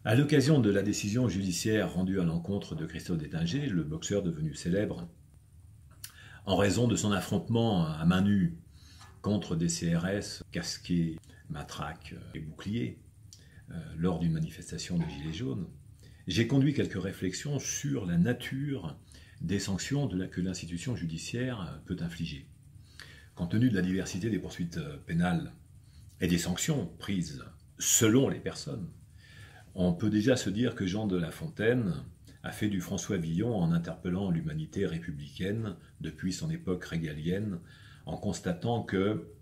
À l'occasion de la décision judiciaire rendue à l'encontre de Christophe Détinger, le boxeur devenu célèbre, en raison de son affrontement à main nue contre des CRS casqués, matraques et boucliers lors d'une manifestation de Gilets jaunes, j'ai conduit quelques réflexions sur la nature des sanctions que l'institution judiciaire peut infliger. Compte tenu de la diversité des poursuites pénales et des sanctions prises selon les personnes, on peut déjà se dire que Jean de La Fontaine a fait du François Villon en interpellant l'humanité républicaine depuis son époque régalienne, en constatant que,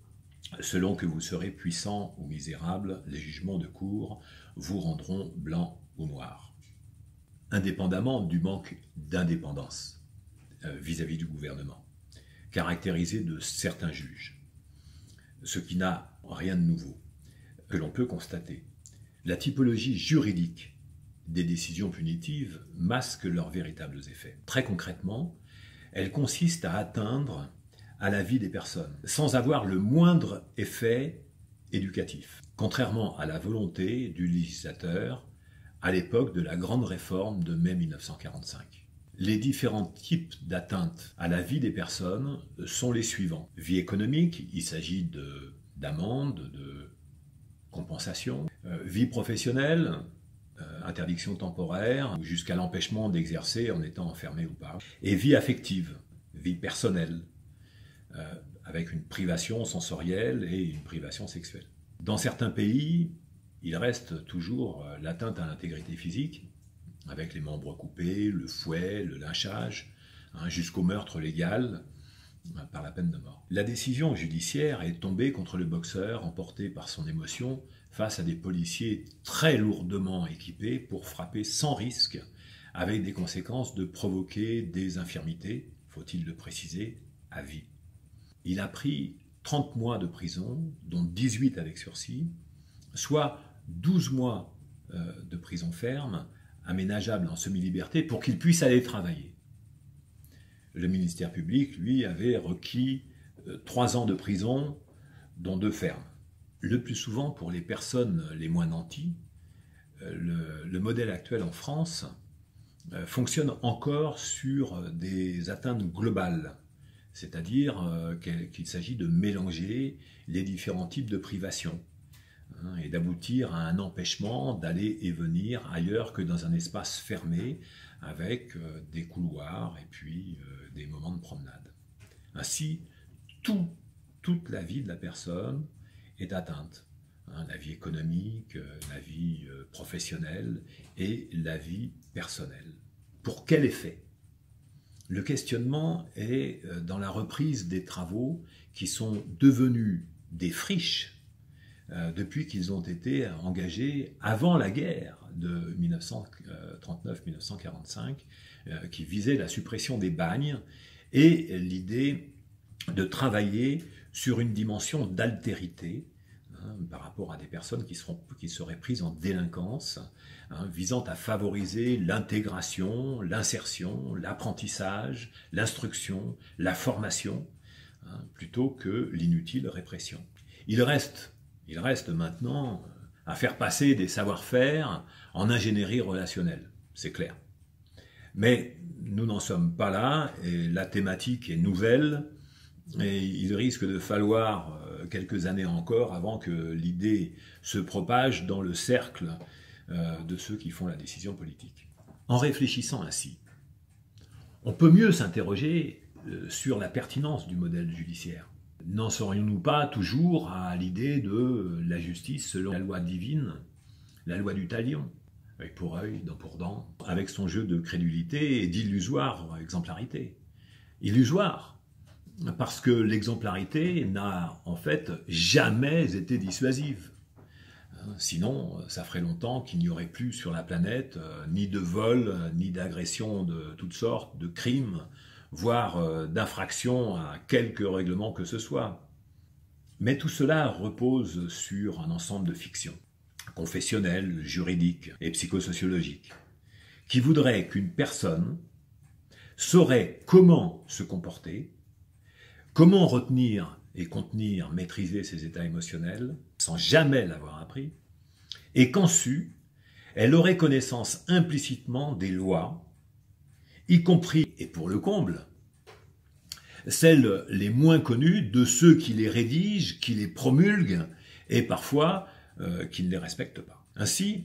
selon que vous serez puissant ou misérable, les jugements de cour vous rendront blanc ou noir, indépendamment du manque d'indépendance vis-à-vis du gouvernement, caractérisé de certains juges, ce qui n'a rien de nouveau, que l'on peut constater. La typologie juridique des décisions punitives masque leurs véritables effets. Très concrètement, elle consiste à atteindre à la vie des personnes, sans avoir le moindre effet éducatif, contrairement à la volonté du législateur à l'époque de la grande réforme de mai 1945. Les différents types d'atteintes à la vie des personnes sont les suivants. Vie économique, il s'agit d'amendes, de compensation. Vie professionnelle, interdiction temporaire, jusqu'à l'empêchement d'exercer en étant enfermé ou pas. Et vie affective, vie personnelle, avec une privation sensorielle et une privation sexuelle. Dans certains pays, il reste toujours l'atteinte à l'intégrité physique, avec les membres coupés, le fouet, le lynchage, jusqu'au meurtre légal par la peine de mort. La décision judiciaire est tombée contre le boxeur, emporté par son émotion, face à des policiers très lourdement équipés pour frapper sans risque, avec des conséquences de provoquer des infirmités, faut-il le préciser, à vie. Il a pris 30 mois de prison, dont 18 avec sursis, soit 12 mois de prison ferme, aménageable en semi-liberté, pour qu'il puisse aller travailler. Le ministère public, lui, avait requis 3 ans de prison, dont 2 fermes. Le plus souvent, pour les personnes les moins nanties, le modèle actuel en France fonctionne encore sur des atteintes globales, c'est-à-dire qu'il s'agit de mélanger les différents types de privations et d'aboutir à un empêchement d'aller et venir ailleurs que dans un espace fermé avec des couloirs et puis des moments de promenade. Ainsi, toute la vie de la personne est atteinte. La vie économique, la vie professionnelle et la vie personnelle. Pour quel effet ? Le questionnement est dans la reprise des travaux qui sont devenus des friches depuis qu'ils ont été engagés avant la guerre de 1939-1945, qui visait la suppression des bagnes et l'idée de travailler sur une dimension d'altérité par rapport à des personnes qui seraient prises en délinquance, visant à favoriser l'intégration, l'insertion, l'apprentissage, l'instruction, la formation, plutôt que l'inutile répression. Il reste maintenant à faire passer des savoir-faire en ingénierie relationnelle, c'est clair. Mais nous n'en sommes pas là, et la thématique est nouvelle, et il risque de falloir quelques années encore avant que l'idée se propage dans le cercle de ceux qui font la décision politique. En réfléchissant ainsi, on peut mieux s'interroger sur la pertinence du modèle judiciaire. N'en serions-nous pas toujours à l'idée de la justice selon la loi divine, la loi du talion, œil pour œil, dent pour dent, avec son jeu de crédulité et d'illusoire exemplarité. Illusoire, parce que l'exemplarité n'a en fait jamais été dissuasive. Sinon, ça ferait longtemps qu'il n'y aurait plus sur la planète ni de vol, ni d'agression de toutes sortes, de crimes, voire d'infractions à quelque règlement que ce soit. Mais tout cela repose sur un ensemble de fictions, confessionnelles, juridiques et psychosociologiques, qui voudraient qu'une personne saurait comment se comporter, comment retenir et contenir, maîtriser ses états émotionnels, sans jamais l'avoir appris, et qu'en su, elle aurait connaissance implicitement des lois, y compris, et pour le comble, celles les moins connues de ceux qui les rédigent, qui les promulguent, et parfois qui ne les respectent pas. Ainsi,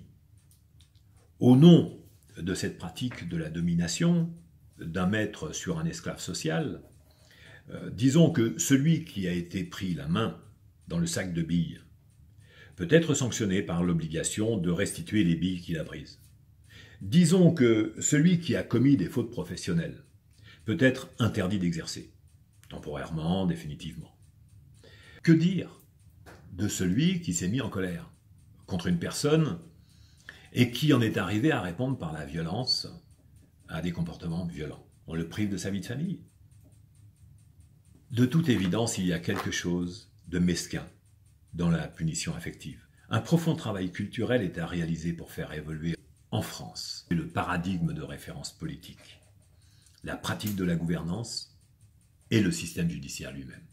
au nom de cette pratique de la domination, d'un maître sur un esclave social, disons que celui qui a été pris la main dans le sac de billes peut être sanctionné par l'obligation de restituer les billes qu'il a prises. Disons que celui qui a commis des fautes professionnelles peut être interdit d'exercer, temporairement, définitivement. Que dire de celui qui s'est mis en colère contre une personne et qui en est arrivé à répondre par la violence à des comportements violents? On le prive de sa vie de famille. De toute évidence, il y a quelque chose de mesquin dans la punition affective. Un profond travail culturel est à réaliser pour faire évoluer en France le paradigme de référence politique, la pratique de la gouvernance et le système judiciaire lui-même.